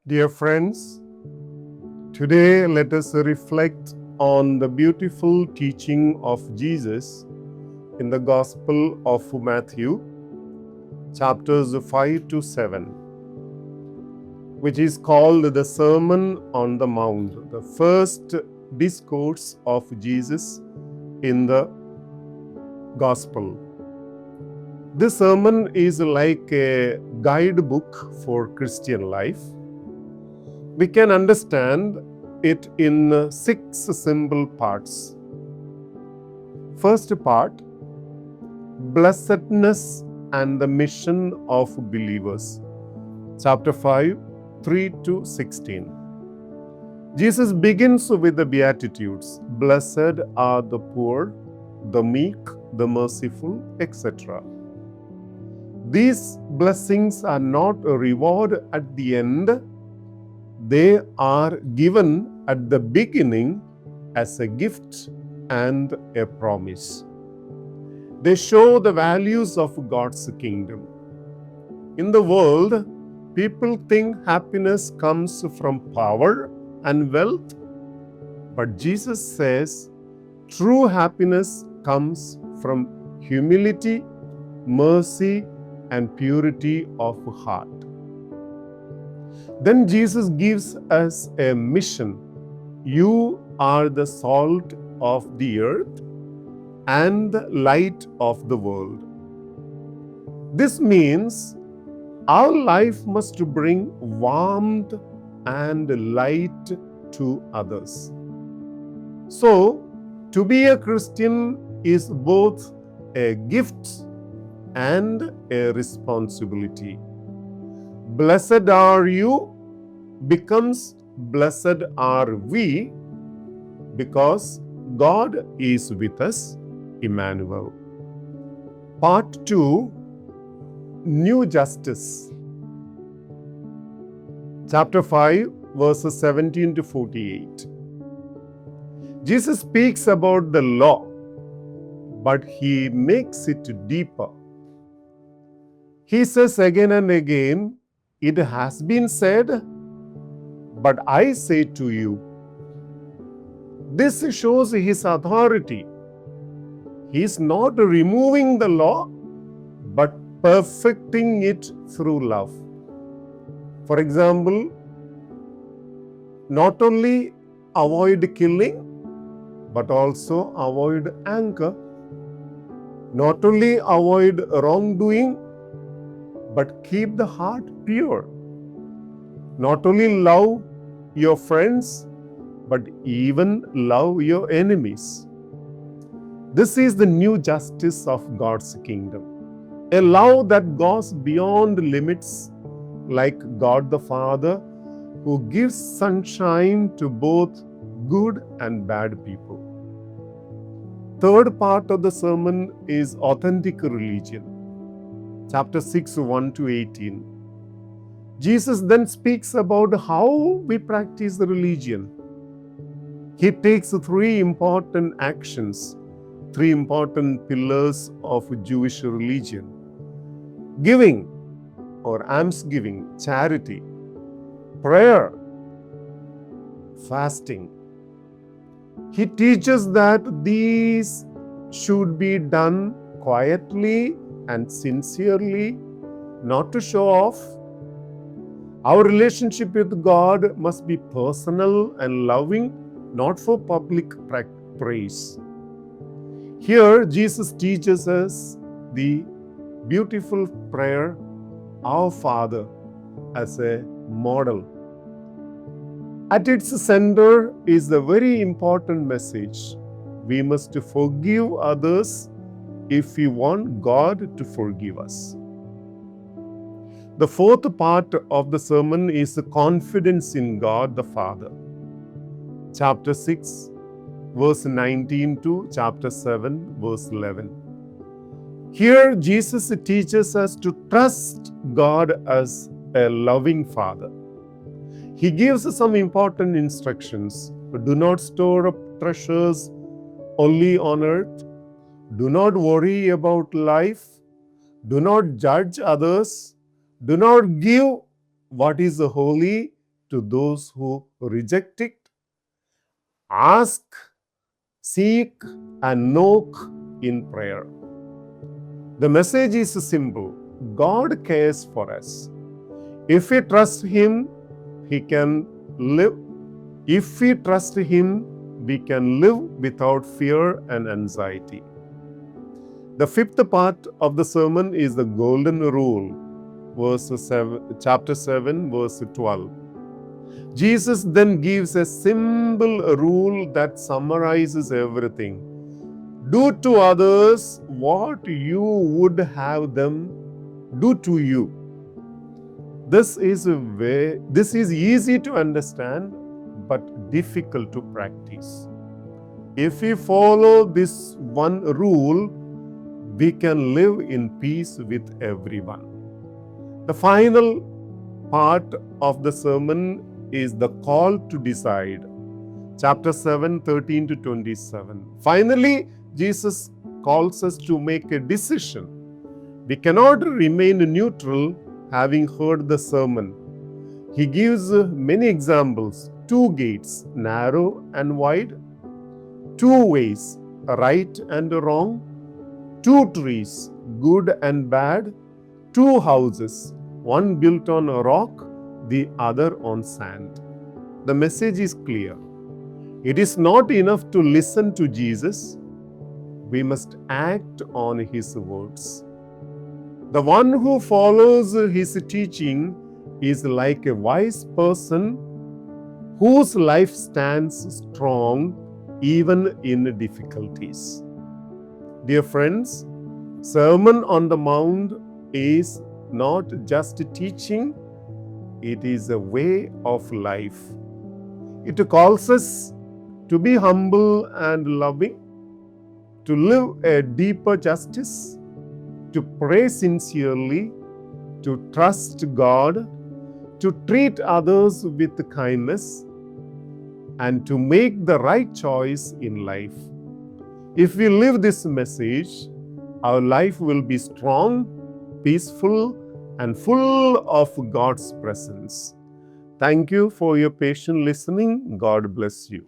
Dear friends, today let us reflect on the beautiful teaching of Jesus in the Gospel of Matthew, chapters 5 to 7, which is called the Sermon on the Mount, the first discourse of Jesus in the Gospel. This sermon is like a guidebook for Christian life. We can understand it in 6 simple parts. First part, blessedness and the mission of believers. Chapter 5, 3 to 16. Jesus begins with the Beatitudes. Blessed are the poor, the meek, the merciful, etc. These blessings are not a reward at the end. They are given at the beginning as a gift and a promise. They show the values of God's kingdom. In the world, people think happiness comes from power and wealth, but Jesus says true happiness comes from humility, mercy, and purity of heart. Then Jesus gives us a mission. You are the salt of the earth and the light of the world. This means our life must bring warmth and light to others. So, to be a Christian is both a gift and a responsibility. Blessed are you becomes blessed are we because God is with us, Emmanuel. Part 2, New Justice. Chapter 5, verses 17 to 48. Jesus speaks about the law, but he makes it deeper. He says again and again, it has been said, but I say to you. This shows his authority. He is not removing the law, but perfecting it through love. For example, not only avoid killing, but also avoid anger. Not only avoid wrongdoing, but keep the heart pure. Not only love your friends, but even love your enemies. This is the new justice of God's kingdom. A love that goes beyond limits, like God the Father, who gives sunshine to both good and bad people. Third part of the sermon is authentic religion. Chapter 6, 1 to 18. Jesus then speaks about how we practice the religion. He takes 3 important actions, 3 important pillars of Jewish religion. Giving or almsgiving, charity, prayer, fasting. He teaches that these should be done quietly and sincerely, not to show off. Our relationship with God must be personal and loving, not for public praise. Here, Jesus teaches us the beautiful prayer, Our Father, as a model. At its center is the very important message. We must forgive others if we want God to forgive us. The fourth part of the sermon is the confidence in God the Father. Chapter 6, verse 19 to chapter 7, verse 11. Here, Jesus teaches us to trust God as a loving Father. He gives some important instructions. Do not store up treasures only on earth. Do not worry about life. Do not judge others. Do not give what is holy to those who reject it. Ask, seek, and knock in prayer. The message is simple. God cares for us. If we trust Him, He can live. If we trust Him, we can live without fear and anxiety. The fifth part of the sermon is the golden rule, chapter 7, verse 12. Jesus then gives a simple rule that summarizes everything. Do to others what you would have them do to you. This is easy to understand but difficult to practice. If we follow this one rule, we can live in peace with everyone. The final part of the sermon is the call to decide. Chapter 7, 13 to 27. Finally, Jesus calls us to make a decision. We cannot remain neutral having heard the sermon. He gives many examples. 2 gates, narrow and wide. 2 ways, right and wrong. 2 trees, good and bad. 2 houses, one built on a rock, the other on sand. The message is clear. It is not enough to listen to Jesus. We must act on His words. The one who follows His teaching is like a wise person whose life stands strong even in difficulties. Dear friends, Sermon on the Mount is not just teaching, it is a way of life. It calls us to be humble and loving, to live a deeper justice, to pray sincerely, to trust God, to treat others with kindness, and to make the right choice in life. If we live this message, our life will be strong, peaceful, and full of God's presence. Thank you for your patient listening. God bless you.